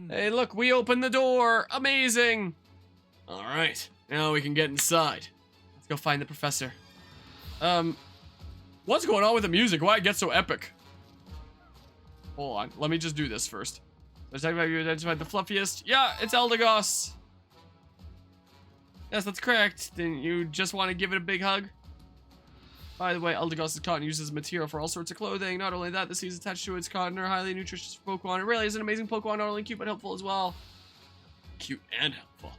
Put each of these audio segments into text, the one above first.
Hey, look, we opened the door. Amazing. All right, now we can get inside. Let's go find the professor. What's going on with the music? Why it get so epic? Hold on, let me just do this first. Let's talk about you identified the fluffiest. Yeah, it's Eldegoss. Yes, that's correct. Then you just want to give it a big hug? By the way, Eldegoss' cotton uses material for all sorts of clothing. Not only that, the seeds attached to its cotton are highly nutritious for Pokemon. It really is an amazing Pokemon, not only cute but helpful as well. Cute and helpful.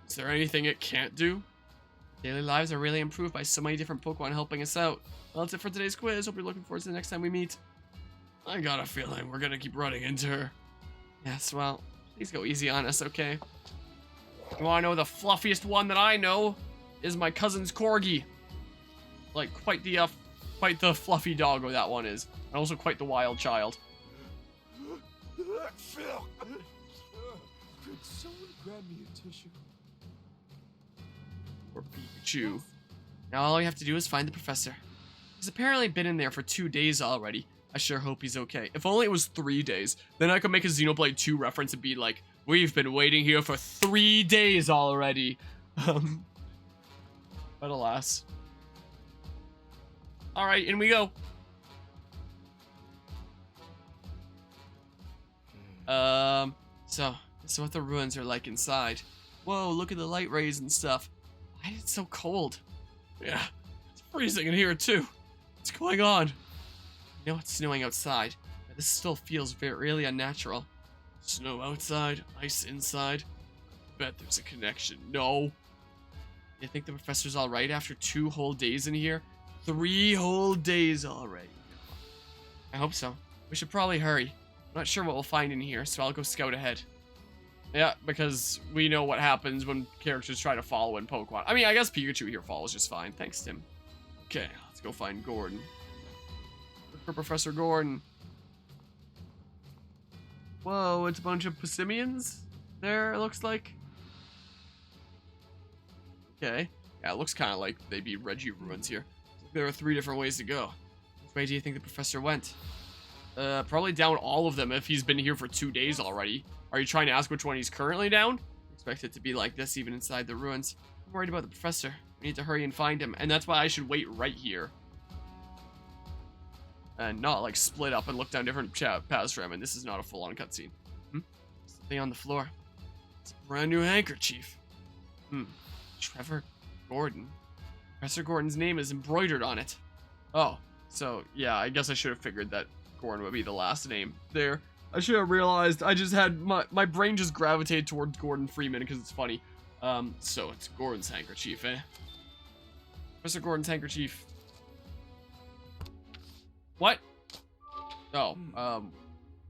Is there anything it can't do? Daily lives are really improved by so many different Pokemon helping us out. Well, that's it for today's quiz. Hope you're looking forward to the next time we meet. I got a feeling we're gonna keep running into her. Yes, well, please go easy on us, okay? You wanna know the fluffiest one that I know is my cousin's Corgi. Like, quite the fluffy doggo that one is. And also quite the wild child. Could someone grab me a tissue? Or Pikachu. Now all you have to do is find the professor. He's apparently been in there for 2 days already. I sure hope he's okay. If only it was 3 days. Then I could make a Xenoblade 2 reference and be like, we've been waiting here for 3 days already. But alas. Alright, in we go. So this is what the ruins are like inside. Whoa, look at the light rays and stuff. Why is it so cold? Yeah, it's freezing in here too. What's going on? I know it's snowing outside, but this still feels really unnatural. Snow outside, ice inside. Bet there's a connection. No. You think the professor's alright after 2 whole days in here? 3 whole days already. I hope so. We should probably hurry. I'm not sure what we'll find in here, so I'll go scout ahead. Yeah, because we know what happens when characters try to follow in Pokemon. I mean, I guess Pikachu here follows just fine. Thanks, Tim. Okay, let's go find Gordon. Look for Professor Gordon. Whoa, it's a bunch of Passimians there, it looks like. Okay. Yeah, it looks kind of like they beat Reggie ruins here. There are 3 different ways to go. Which way do you think the professor went? Probably down all of them if he's been here for 2 days already. Are you trying to ask which one he's currently down? Expect it to be like this even inside the ruins. I'm worried about the professor. We need to hurry and find him, and that's why I should wait right here. And not like split up and look down different paths for him, and this is not a full-on cutscene. Something on the floor. It's a brand new handkerchief. Trevor Gordon. Professor Gordon's name is embroidered on it. Oh, so yeah, I guess I should have figured that Gordon would be the last name there. I should have realized. I just had my brain just gravitated towards Gordon Freeman because it's funny. So it's Gordon's handkerchief, eh? Professor Gordon's handkerchief. What? Oh,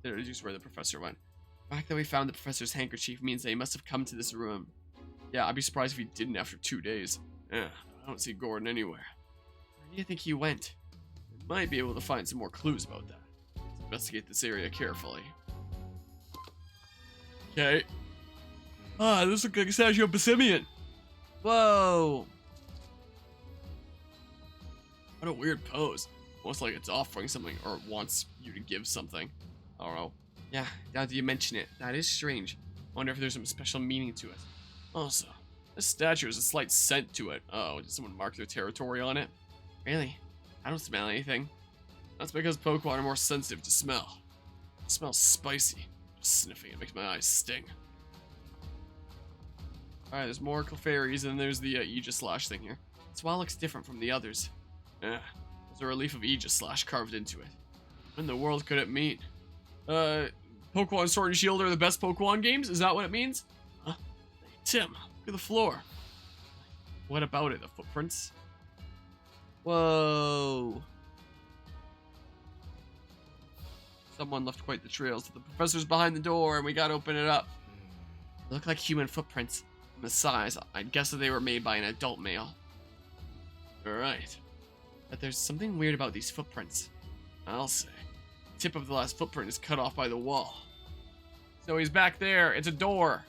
there is where the professor went. The fact that we found the professor's handkerchief means that he must have come to this room. Yeah, I'd be surprised if he didn't after 2 days. Yeah, I don't see Gordon anywhere. Where do you think he went? We might be able to find some more clues about that. Let's investigate this area carefully. Okay. Ah, this looks like a statue of Passimian. Whoa. What a weird pose. Almost like it's offering something or it wants you to give something. I don't know. Yeah, now that you mention it, that is strange. Wonder if there's some special meaning to it. Also, this statue has a slight scent to it. Oh, did someone mark their territory on it? Really? I don't smell anything. That's because Pokemon are more sensitive to smell. It smells spicy. Just sniffing it makes my eyes sting. Alright, there's more Clefairies and there's the Aegislash thing here. This wall looks different from the others. Yeah, there's a relief of Aegislash carved into it. What in the world could it mean? Pokemon Sword and Shield are the best Pokemon games? Is that what it means? Huh? Hey, Tim, look at the floor. What about it? The footprints? Whoa. Someone left quite the trails. The professor's behind the door and we gotta open it up. They look like human footprints. From the size, I'd guess that they were made by an adult male. Alright. But there's something weird about these footprints. I'll say. The tip of the last footprint is cut off by the wall. So he's back there. It's a door.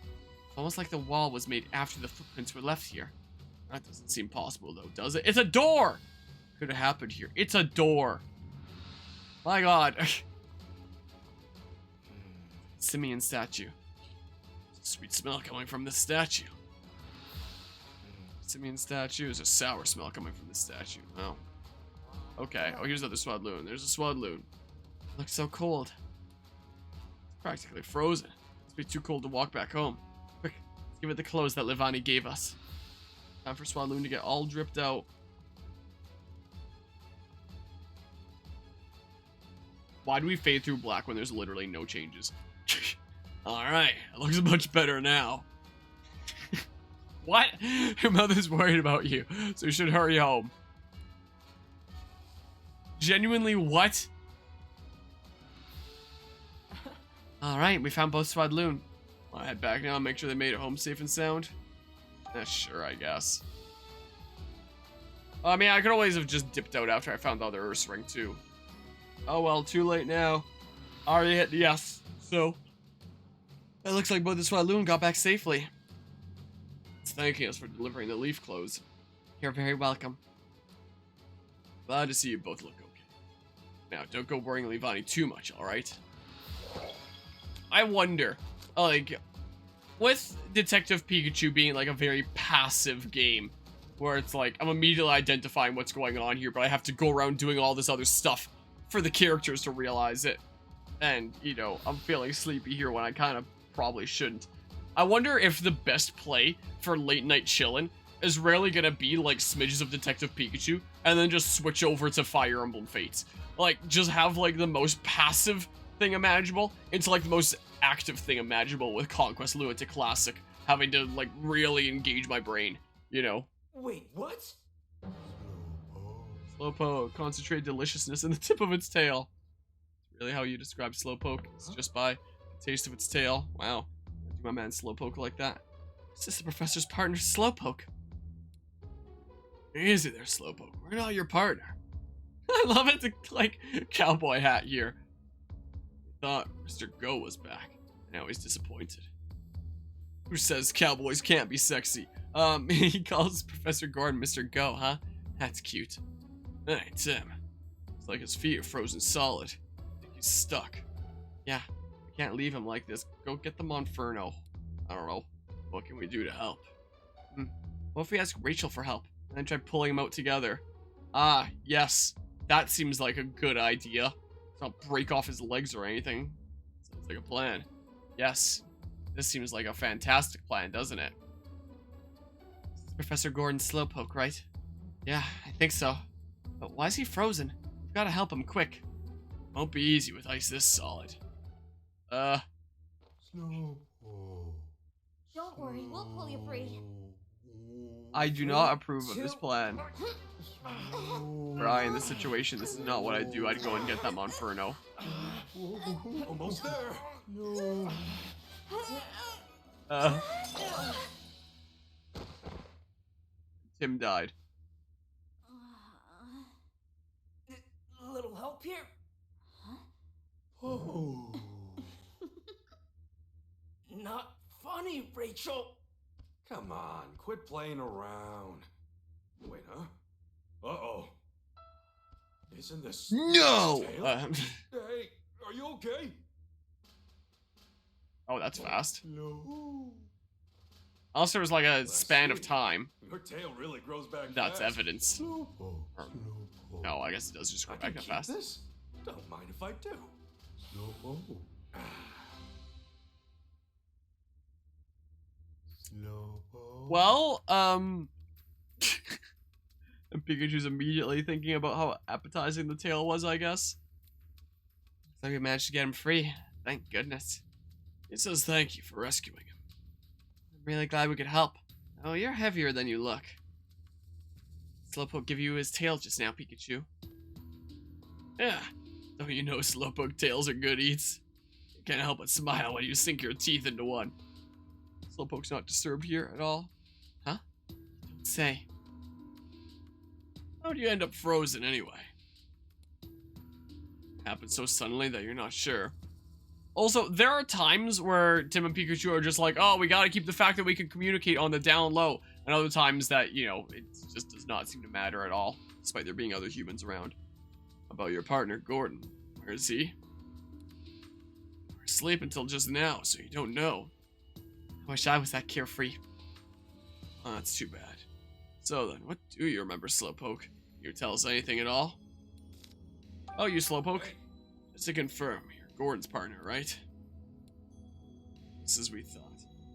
It's almost like the wall was made after the footprints were left here. That doesn't seem possible though, does it? It's a door! Could have happened here. It's a door. My god. simian statue. Sweet smell coming from this statue. Simian statue. There's a sour smell coming from this statue. Oh. Okay. Oh, here's another Swadloon. There's a Swadloon. Looks so cold. It's practically frozen. Must be too cold to walk back home. Quick, let's give it the clothes that Livani gave us. Time for Swadloon to get all dripped out. Why do we fade through black when there's literally no changes? Alright, it looks much better now. What? Your mother's worried about you, so you should hurry home. Genuinely, what? Alright, we found both Swadloon. I'll head back now and make sure they made it home safe and sound. Sure, I guess. I mean, I could always have just dipped out after I found the other Earth ring, too. Oh well, too late now. Already hit the yes, so... It looks like both the Swadloon got back safely. It's thanking us for delivering the leaf clothes. You're very welcome. Glad to see you both look okay. Now, don't go worrying Livani too much, alright? I wonder, like, with Detective Pikachu being like a very passive game, where it's like, I'm immediately identifying what's going on here, but I have to go around doing all this other stuff for the characters to realize it. And, you know, I'm feeling sleepy here when I kind of probably shouldn't. I wonder if the best play for late night chillin' is rarely gonna be like smidges of Detective Pikachu, and then just switch over to Fire Emblem Fates. Like, just have like the most passive thing imaginable into like the most active thing imaginable with Conquest Lunatic Classic, having to like really engage my brain, you know? Wait, what? Slowpoke, concentrate deliciousness in the tip of its tail. It's really how you describe Slowpoke. It's just by the taste of its tail. Wow. Do my man Slowpoke like that? Is this the professor's partner, Slowpoke? Easy there, Slowpoke. We're not your partner. I love it, the like cowboy hat here. I thought Mr. Go was back. Now he's disappointed. Who says cowboys can't be sexy? He calls Professor Gordon Mr. Go, huh? That's cute. Hey, Tim. It's like his feet are frozen solid. I think he's stuck. Yeah, we can't leave him like this. Go get the Monferno. I don't know. What can we do to help? What if we ask Rachel for help, and then try pulling them out together? Ah, yes. That seems like a good idea. Let's not break off his legs or anything. Sounds like a plan. Yes. This seems like a fantastic plan, doesn't it? Professor Gordon Slowpoke, right? Yeah, I think so. But why is he frozen? We've got to help him quick. Won't be easy with ice this solid. Slowpoke. Don't worry, we'll pull you free. I do not approve of this plan. Brian, in this situation, this is not what I'd do. I'd go and get that Monferno. Almost there. No. Tim died. Little help here. Oh. Not funny, Rachel. Come on, quit playing around. Wait, huh? Uh-oh. Isn't this... No! Hey, are you okay? Oh, that's fast. No. Also, there's like a span of time. Her tail really grows back That's fast. evidence. Slowpoke. No, I guess it does just grow I back can that keep fast. this. Don't mind if I do. Slowpoke. Slowpoke. Well, and Pikachu's immediately thinking about how appetizing the tail was, I guess. Looks like we managed to get him free. Thank goodness. He says thank you for rescuing him. I'm really glad we could help. Oh, you're heavier than you look. Slowpoke give you his tail just now, Pikachu. Yeah, don't you know Slowpoke tails are good eats? You can't help but smile when you sink your teeth into one. Slowpoke's not disturbed here at all. Huh? Don't say. How'd you end up frozen anyway? Happened so suddenly that you're not sure. Also, there are times where Tim and Pikachu are just like, oh, we gotta keep the fact that we can communicate on the down low. And other times that, you know, it just does not seem to matter at all, despite there being other humans around. How about your partner, Gordon? Where is he? Where's asleep until just now, so you don't know. I wish I was that carefree. Oh, that's too bad. So then, what do you remember, Slowpoke? Can you tell us anything at all? Oh, you Slowpoke? Just to confirm, you're Gordon's partner, right? Just as we thought.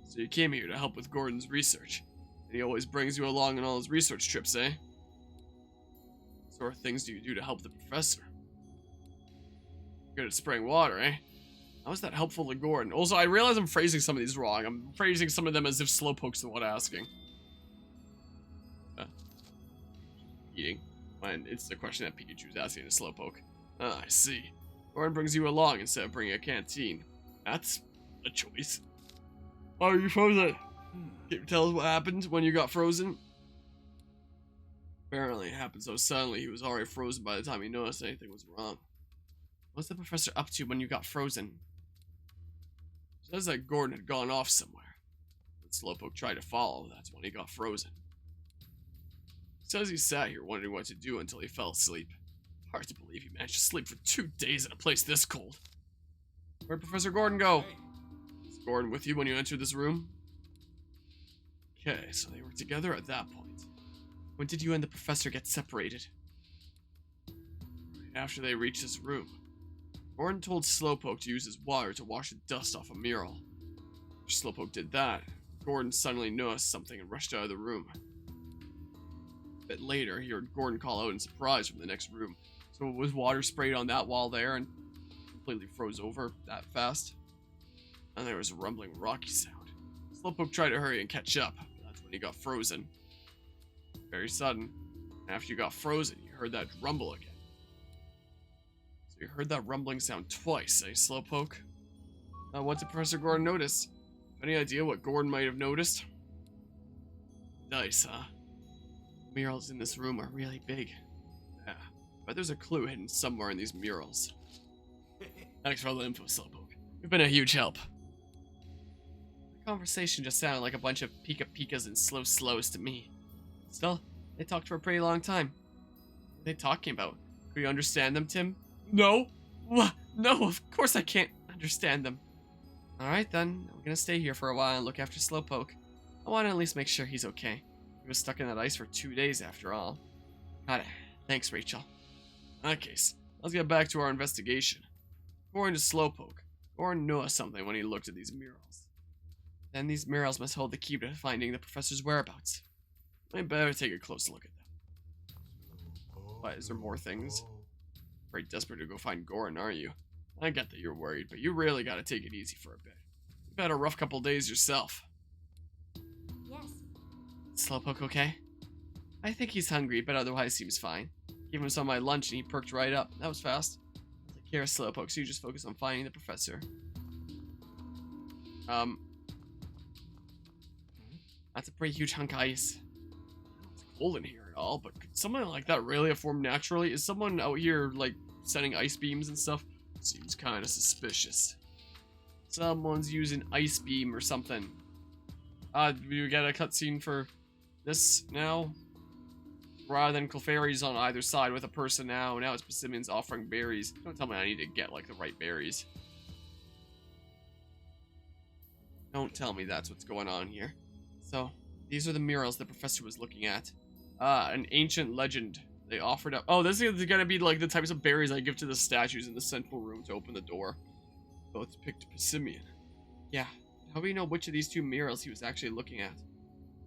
So you came here to help with Gordon's research. And he always brings you along on all his research trips, eh? What sort of things do you do to help the professor? Good at spraying water, eh? How is that helpful to Gordon? Also, I realize I'm phrasing some of these wrong. I'm phrasing some of them as if Slowpoke's the one asking. Eating. When it's the question that Pikachu's asking to Slowpoke. Ah, I see. Gordon brings you along instead of bringing a canteen. That's a choice. Why are you frozen? Can you tell us what happened when you got frozen? Apparently it happened so suddenly he was already frozen by the time he noticed anything was wrong. What's the professor up to when you got frozen? It says that Gordon had gone off somewhere. When Slowpoke tried to follow, that's when he got frozen. He says he sat here wondering what to do until he fell asleep. Hard to believe he managed to sleep for 2 days in a place this cold. Where'd Professor Gordon go? Was Gordon with you when you entered this room? Okay, so they were together at that point. When did you and the professor get separated? Right after they reached this room. Gordon told Slowpoke to use his water to wash the dust off a mural. After Slowpoke did that, Gordon suddenly noticed something and rushed out of the room. A bit later, he heard Gordon call out in surprise from the next room. So was water sprayed on that wall there and completely froze over that fast? And there was a rumbling, rocky sound. Slowpoke tried to hurry and catch up, but that's when he got frozen. Very sudden. After you got frozen, you heard that rumble again. So you heard that rumbling sound twice, eh, Slowpoke? Now, what did Professor Gordon notice? Any idea what Gordon might have noticed? Nice, huh? The murals in this room are really big. Yeah, but there's a clue hidden somewhere in these murals. Thanks for all the info, Slowpoke. You've been a huge help. The conversation just sounded like a bunch of Pika-Pikas and slows to me. Still, they talked for a pretty long time. What are they talking about? Could you understand them, Tim? No! No, of course I can't understand them. Alright then, I'm gonna stay here for a while and look after Slowpoke. I want to at least make sure he's okay. He was stuck in that ice for 2 days after all. Got it. Thanks, Rachel. In that case, let's get back to our investigation. According to Slowpoke, Gordon noticed something when he looked at these murals. Then these murals must hold the key to finding the professor's whereabouts. I better take a close look at them. What, is there more things? Very desperate to go find Gordon, aren't you? I get that you're worried, but you really gotta take it easy for a bit. You've had a rough couple days yourself. Yes. Slowpoke okay? I think he's hungry, but otherwise seems fine. Gave him some of my lunch and he perked right up. That was fast. Take care of Slowpoke, so you just focus on finding the professor. That's a pretty huge hunk of ice. It's cold in here at all, but could something like that really have formed naturally? Is someone out here, like, sending ice beams and stuff? Seems kind of suspicious. Someone's using ice beam or something. Do we get a cutscene for this now? Rather than Clefairies on either side with a person now it's Persimmons offering berries. Don't tell me I need to get, like, the right berries. Don't tell me that's what's going on here. So, these are the murals the professor was looking at. An ancient legend. They offered up. Oh, this is gonna be like the types of berries I give to the statues in the central room to open the door. Both picked Persimmon. Yeah. How do we know which of these two murals he was actually looking at?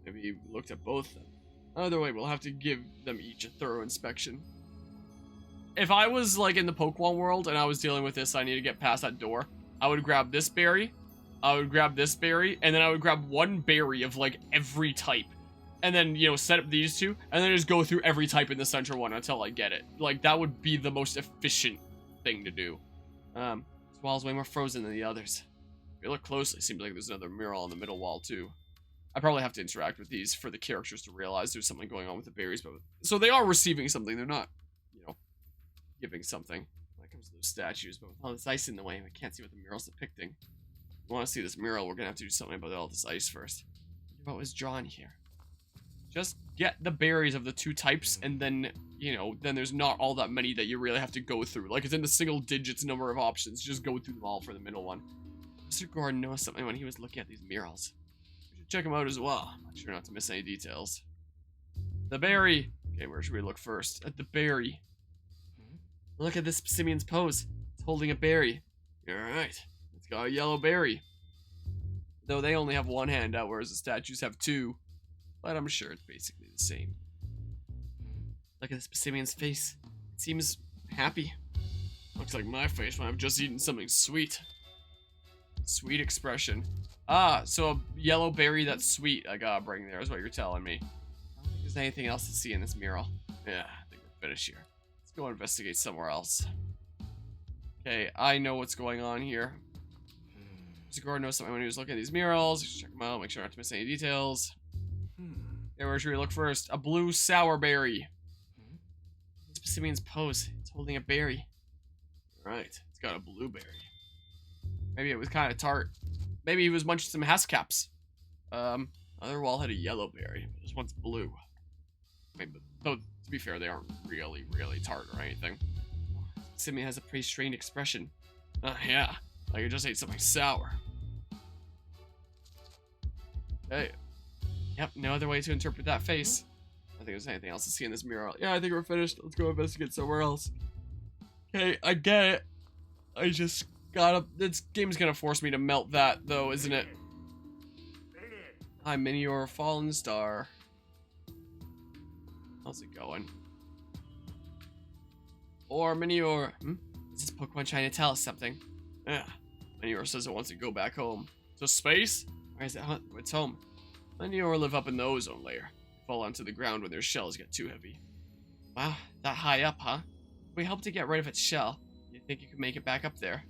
Maybe he looked at both of them. Either way, we'll have to give them each a thorough inspection. If I was like in the Pokemon world and I was dealing with this, I need to get past that door. I would grab this berry. I would grab this berry, and then I would grab one berry of like every type. And then, you know, set up these two, and then just go through every type in the central one until I get it. Like, that would be the most efficient thing to do. This wall's way more frozen than the others. If you look closely, it seems like there's another mural on the middle wall, too. I probably have to interact with these for the characters to realize there's something going on with the berries. But so they are receiving something. They're not, you know, giving something when it comes to those statues. But with all this ice in the way, I can't see what the mural's depicting. If we want to see this mural, we're going to have to do something about all this ice first. What was drawn here? Just get the berries of the two types, and then, you know, then there's not all that many that you really have to go through. Like, it's in the single digits number of options. Just go through them all for the middle one. Mr. Gordon noticed something when he was looking at these murals. We should check him out as well. Make sure not to miss any details. The berry. Okay, where should we look first? At the berry. Look at this simian's pose. It's holding a berry. Alright. It's got a yellow berry. Though they only have one hand out, whereas the statues have two. But I'm sure it's basically the same. Look at this simian's face. It seems happy. Looks like my face when I've just eaten something sweet. Sweet expression. Ah, so a yellow berry that's sweet I gotta bring there is what you're telling me. I don't think there's anything else to see in this mural. Yeah, I think we're finished here. Let's go investigate somewhere else. Okay, I know what's going on here. Mr. Gordon knows something when he was looking at these murals. You should check them out, make sure not to miss any details. Okay, where should we look first? A blue sour berry. Simian's pose. It's holding a berry. Right, it's got a blueberry. Maybe it was kind of tart. Maybe he was munching some Haskaps. Other wall had a yellow berry, but this one's blue. I mean, but though, to be fair, they aren't really tart or anything. Simian has a pretty strained expression. Yeah, like he just ate something sour. Hey. Yep, no other way to interpret that face. I don't think there's anything else to see in this mural. Yeah, I think we're finished. Let's go investigate somewhere else. Okay, I get it. I just gotta... This game's gonna force me to melt that, though, isn't it? Hi, Minior Fallen Star. How's it going? Or Minior... Is this Pokemon trying to tell us something? Yeah. Minior says it wants to go back home. So space? Or is it it's home? Minior live up in the ozone layer. Fall onto the ground when their shells get too heavy. Wow, that high up, huh? If we help to get rid of its shell, you think you could make it back up there?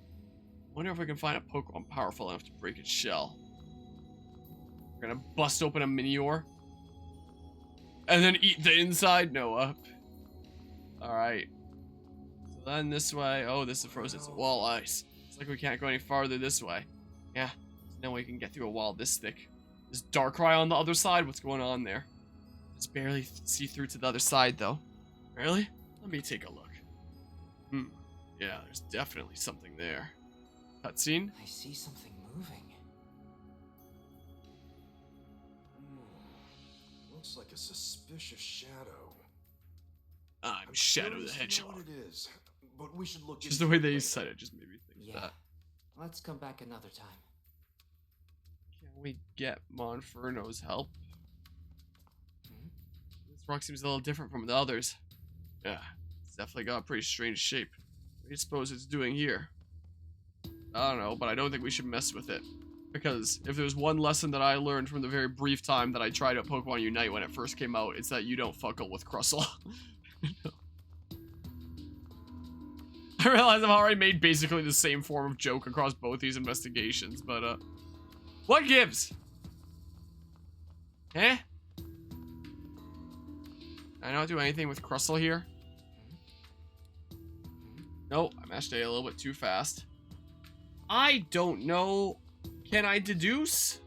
Wonder if we can find a Pokemon powerful enough to break its shell. We're gonna bust open a Minior. And then eat the inside? No, Alright. So then this way. Oh, this is frozen. It's wall ice. It's like we can't go any farther this way. Yeah, there's no way we can get through a wall this thick. There's Darkrai on the other side. What's going on there? Just barely see through to the other side, though. Really? Let me take a look. Yeah, there's definitely something there. Cutscene? I see something moving. Looks like a suspicious shadow. I'm Shadow the Curious to know Hedgehog. what it is, but we should look Just into the way it they later. said it just made me think Yeah. that. Let's come back another time. Can we get Monferno's help? This rock seems a little different from the others. Yeah, it's definitely got a pretty strange shape. What do you suppose it's doing here? I don't know, but I don't think we should mess with it. Because if there's one lesson that I learned from the very brief time that I tried out Pokemon Unite when it first came out, it's that you don't fuckle with Crustle. I realize I've already made basically the same form of joke across both these investigations, but what gives? Eh? I don't do anything with Crustle here. Nope, I mashed A a little bit too fast. I don't know. Can I deduce?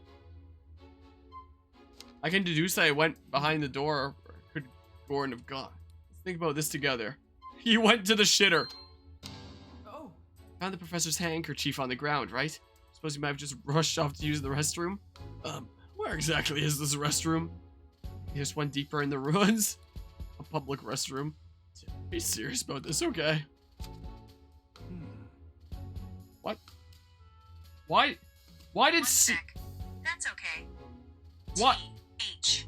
I can deduce that I went behind the door. Or could Gordon have gone? Let's think about this together. He went to the shitter. Oh! Found the professor's handkerchief on the ground, right? Suppose he might have just rushed off to use the restroom. Where exactly is this restroom? There's one deeper in the ruins. A public restroom. Be serious about this, okay? What? Why? Why did One sec. That's okay. What? T-H-A-T-S-O-K.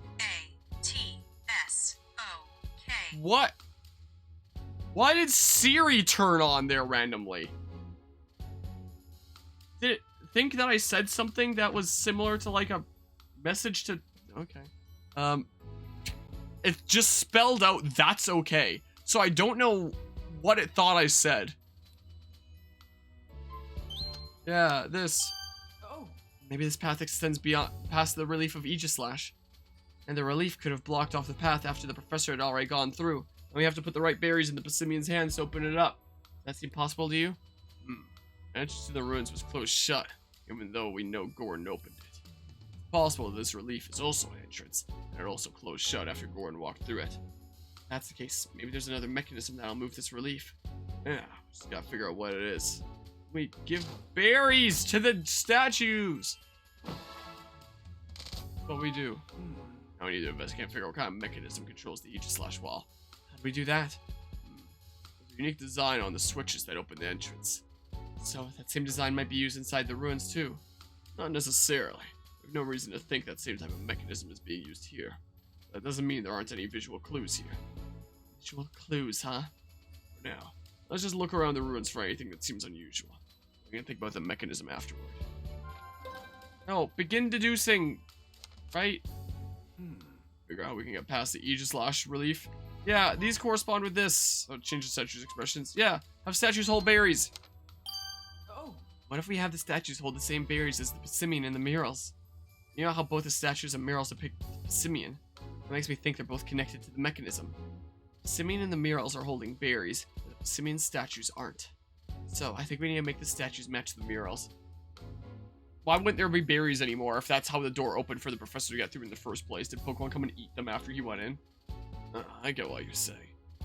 What? Why did Siri turn on there randomly? Did it think that I said something that was similar to like a message to... Okay. It just spelled out that's okay. So I don't know what it thought I said. Yeah, this. Oh! Maybe this path extends past the relief of Aegislash. And the relief could have blocked off the path after the professor had already gone through. And we have to put the right berries in the Passimian's hands to open it up. That seem possible to you? Entrance to the ruins was closed shut, even though we know Gordon opened it. It's possible that this relief is also an entrance, and it also closed shut after Gordon walked through it. If that's the case, maybe there's another mechanism that'll move this relief. Yeah, just gotta figure out what it is. We give berries to the statues. What we do? Now we need to investigate and figure out what kind of mechanism controls the Aegis/wall. How do we do that? There's a unique design on the switches that open the entrance. So that same design might be used inside the ruins too. Not necessarily. We have no reason to think that same type of mechanism is being used here. That doesn't mean there aren't any visual clues here. Visual clues, huh? For now, let's just look around the ruins for anything that seems unusual. We can think about the mechanism afterward. Oh, begin deducing, right? Figure out how we can get past the Aegis relief. Yeah, these correspond with this. Oh, change the statue's expressions. Yeah, have statues hold berries. Oh, What if we have the statues hold the same berries as the Pissimian and the murals? You know how both the statues and murals depict the Pissimian? That makes me think they're both connected to the mechanism. The Pissimian and the murals are holding berries, but the Pissimian statues aren't. So, I think we need to make the statues match the murals. Why wouldn't there be berries anymore if that's how the door opened for the professor to get through in the first place? Did Pokemon come and eat them after he went in? I get what you're saying.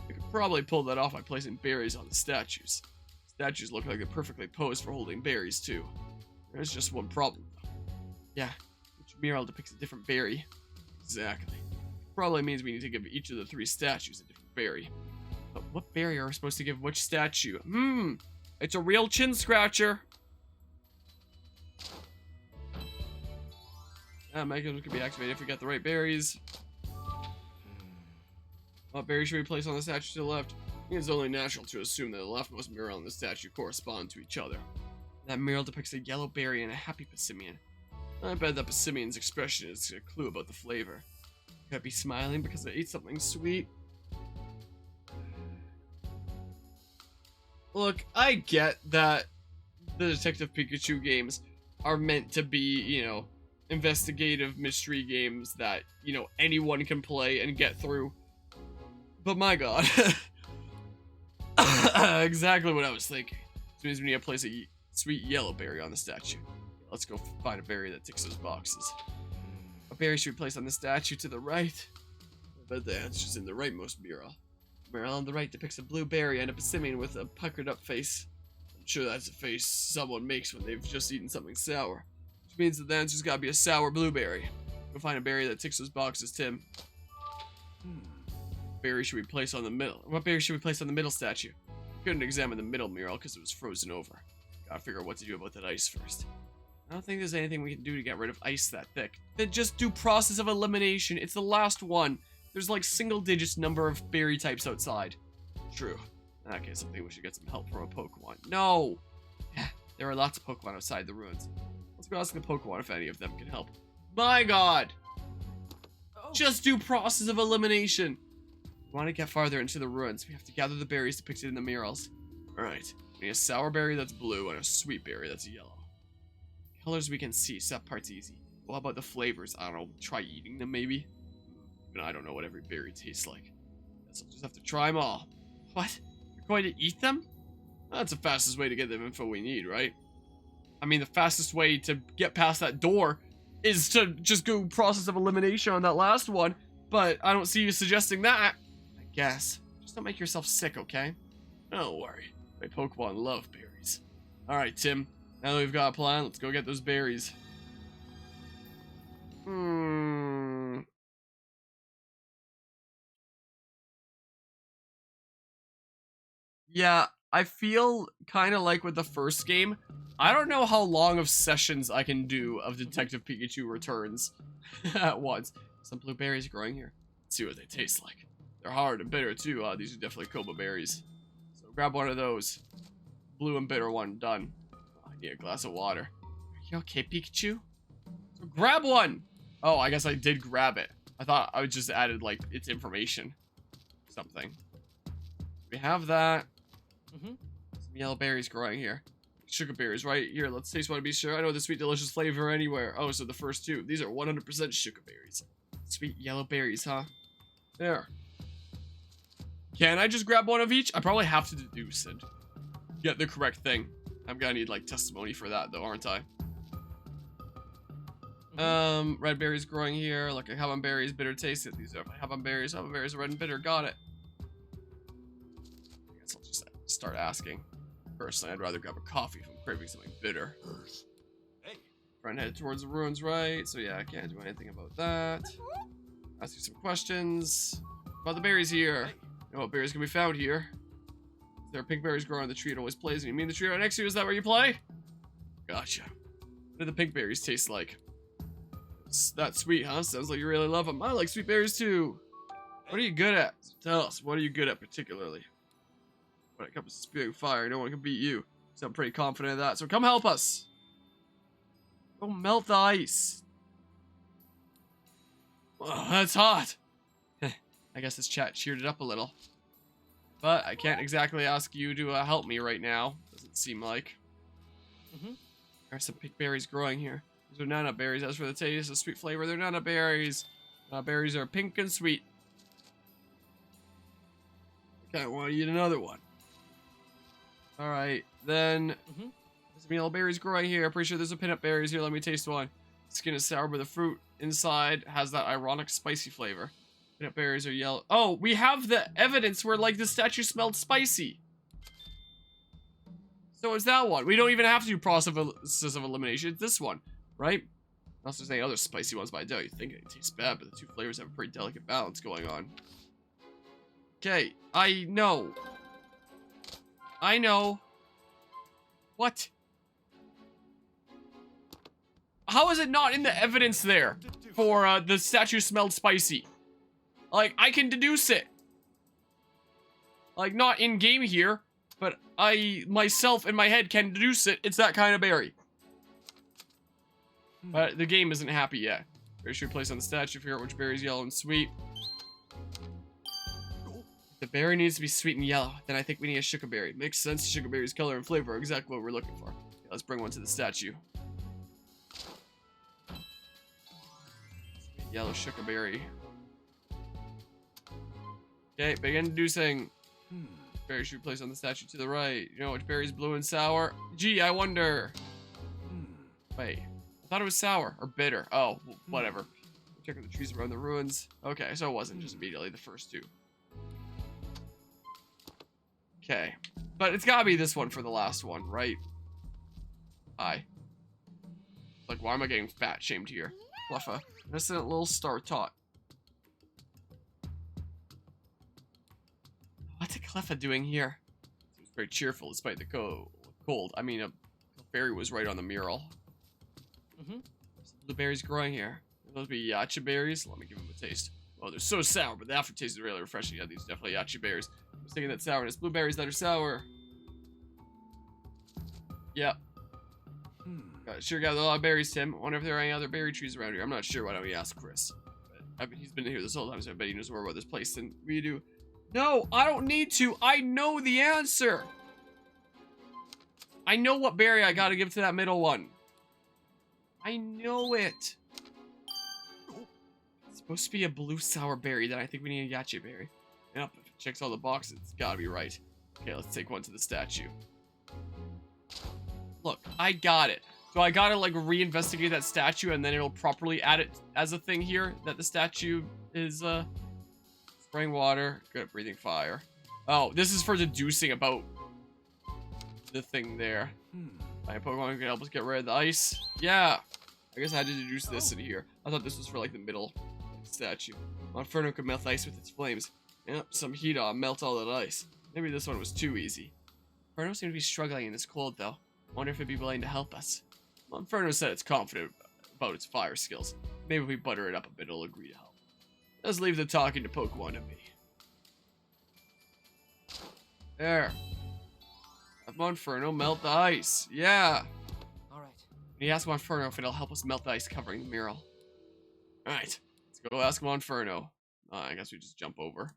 We could probably pull that off by placing berries on the statues. Statues look like they're perfectly posed for holding berries, too. There's just one problem, though. Yeah, each mural depicts a different berry. Exactly. Probably means we need to give each of the 3 statues a different berry. But what berry are we supposed to give which statue? It's a real chin scratcher. Mechanism can be activated if we get the right berries. What berry should we place on the statue to the left? I think it's only natural to assume that the leftmost mural and the statue correspond to each other. That mural depicts a yellow berry and a happy Pissimian. I bet that Pissimian's expression is a clue about the flavor. Could I be smiling because I ate something sweet? Look, I get that the Detective Pikachu games are meant to be, you know, investigative mystery games that, you know, anyone can play and get through. But my god. Exactly what I was thinking. Which means we need to place a sweet yellow berry on the statue. Let's go find a berry that ticks those boxes. What berry should we place on the statue to the right? I bet the answer's in the rightmost mural. The mural on the right depicts a blue berry and a Pissimian with a puckered up face. I'm sure that's a face someone makes when they've just eaten something sour. Which means that the answer's gotta be a sour blueberry. Go find a berry that ticks those boxes, Tim. What berry should we place on the middle? What berry should we place on the middle statue? Couldn't examine the middle mural because it was frozen over. Gotta figure out what to do about that ice first. I don't think there's anything we can do to get rid of ice that thick. Then just do process of elimination. It's the last one. There's like single digits number of berry types outside. True. In that case, I think we should get some help from a Pokemon. No! Yeah, there are lots of Pokemon outside the ruins. Let's go ask the Pokemon if any of them can help. My god! oh. Just do process of elimination! If we want to get farther into the ruins, we have to gather the berries depicted in the murals. Alright, we need a sour berry that's blue and a sweet berry that's yellow. Colors we can see, so that part's easy. Well, how about the flavors? I don't know, try eating them maybe? But I don't know what every berry tastes like. Guess I'll just have to try them all. What? You're going to eat them? That's the fastest way to get the info we need, right? I mean, the fastest way to get past that door is to just go process of elimination on that last one, but I don't see you suggesting that. I guess. Just don't make yourself sick, okay? Don't worry. My Pokemon love berries. Alright, Tim. Now that we've got a plan, let's go get those berries. Yeah, I feel kind of like with the first game. I don't know how long of sessions I can do of Detective Pikachu Returns at once. Some blueberries growing here. Let's see what they taste like. They're hard and bitter too. These are definitely Koba berries. So grab one of those. Blue and bitter one, done. I need a glass of water. Are you okay, Pikachu? So grab one! Oh, I guess I did grab it. I thought I just added, like, its information. Something. We have that. Some yellow berries growing here. Sugar berries right here. Let's taste one to be sure. I know the sweet, delicious flavor anywhere. Oh, so the first two. These are 100% sugar berries. Sweet yellow berries, huh? There. Can I just grab one of each? I probably have to deduce and get the correct thing. I'm gonna need, like, testimony for that, though, aren't I? Red berries growing here. Look at haban berries, bitter taste. These are haban berries. Haban berries are red and bitter. Got it. I guess I'll just start asking. Personally, I'd rather grab a coffee if I'm craving something bitter. Hey, Friend headed towards the ruins, right? So yeah, I can't do anything about that. Ask you some questions about the berries here. You know what berries can be found here? There are pink berries growing on the tree. It always plays. And you mean the tree right next to you? Is that where you play? Gotcha. What do the pink berries taste like? It's that sweet, huh? Sounds like you really love them. I like sweet berries too. What are you good at? Tell us. What are you good at particularly? When it comes to spewing fire, no one can beat you. So I'm pretty confident of that. So come help us. Go melt the ice. Oh, that's hot. I guess this chat cheered it up a little. But I can't exactly ask you to help me right now. Doesn't seem like. There are some pink berries growing here. These are nana berries. As for the taste, the sweet flavor, they're nana berries. Berries are pink and sweet. Okay, I want to eat another one. Alright, then. There's some yellow berries growing here. Pretty sure there's a peanut berries here. Let me taste one. Skin is sour, but the fruit inside has that ironic spicy flavor. Peanut berries are yellow. Oh, we have the evidence where, like, the statue smelled spicy. So it's that one. We don't even have to do process of elimination. It's this one, right? Unless there's any other spicy ones, but I doubt you think it tastes bad, but the two flavors have a pretty delicate balance going on. Okay, I know. I know. What? How is it not in the evidence there for the statue smelled spicy? Like, I can deduce it. Like, not in game here, but I myself in my head can deduce it. It's that kind of berry. But the game isn't happy yet. Berry should be placed on the statue. Figure out which berry is yellow and sweet. The berry needs to be sweet and yellow. Then I think we need a sugar berry. Makes sense. Sugar berry's color and flavor are exactly what we're looking for. Okay, let's bring one to the statue. Sweet yellow sugar berry. Okay, begin deducing. Berry should be placed on the statue to the right. You know which berry is blue and sour? Gee, I wonder. Wait, I thought it was sour or bitter. Oh, whatever. Checking the trees around the ruins. Okay, so it wasn't just immediately the first two. Okay, but it's gotta be this one for the last one, right? Like, why am I getting fat shamed here? Fluffa, innocent little star tot. What's a Cleffa doing here? Seems very cheerful despite the cold. I mean, a berry was right on the mural. The berries growing here. Will those be yacha berries? Let me give them a taste. Oh, they're so sour, but the aftertaste is really refreshing. Yeah, these are definitely yacha berries. I was thinking that sourness. Blueberries that are sour. Yep. Sure got a lot of berries, Tim. I wonder if there are any other berry trees around here. I'm not sure. Why don't we ask Chris? But, I mean, he's been here this whole time, so I bet he knows more about this place than we do. No, I don't need to. I know the answer. I know what berry I gotta give to that middle one. I know it. It's supposed to be a blue sour berry. Then I think we need a yacha berry. Yep, if it checks all the boxes, it's gotta be right. Okay, let's take one to the statue. Look, I got it. So I gotta, like, reinvestigate that statue, and then it'll properly add it as a thing here, that the statue is, spraying water, good at breathing fire. Oh, this is for deducing about the thing there. My Pokemon can help us get rid of the ice. Yeah, I guess I had to deduce this in here. I thought this was for, like, the middle statue. Monferno could melt ice with its flames. Yep, some heat on, melt all that ice. Maybe this one was too easy. Monferno seems to be struggling in this cold, though. Wonder if it'd be willing to help us. Monferno said it's confident about its fire skills. Maybe if we butter it up a bit, it'll agree to help. Let's leave the talking to Pokemon to me. There. Have Monferno melt the ice. Yeah. Alright. He asked Monferno if it'll help us melt the ice covering the mural. Alright. Let's go ask Monferno. I guess we just jump over.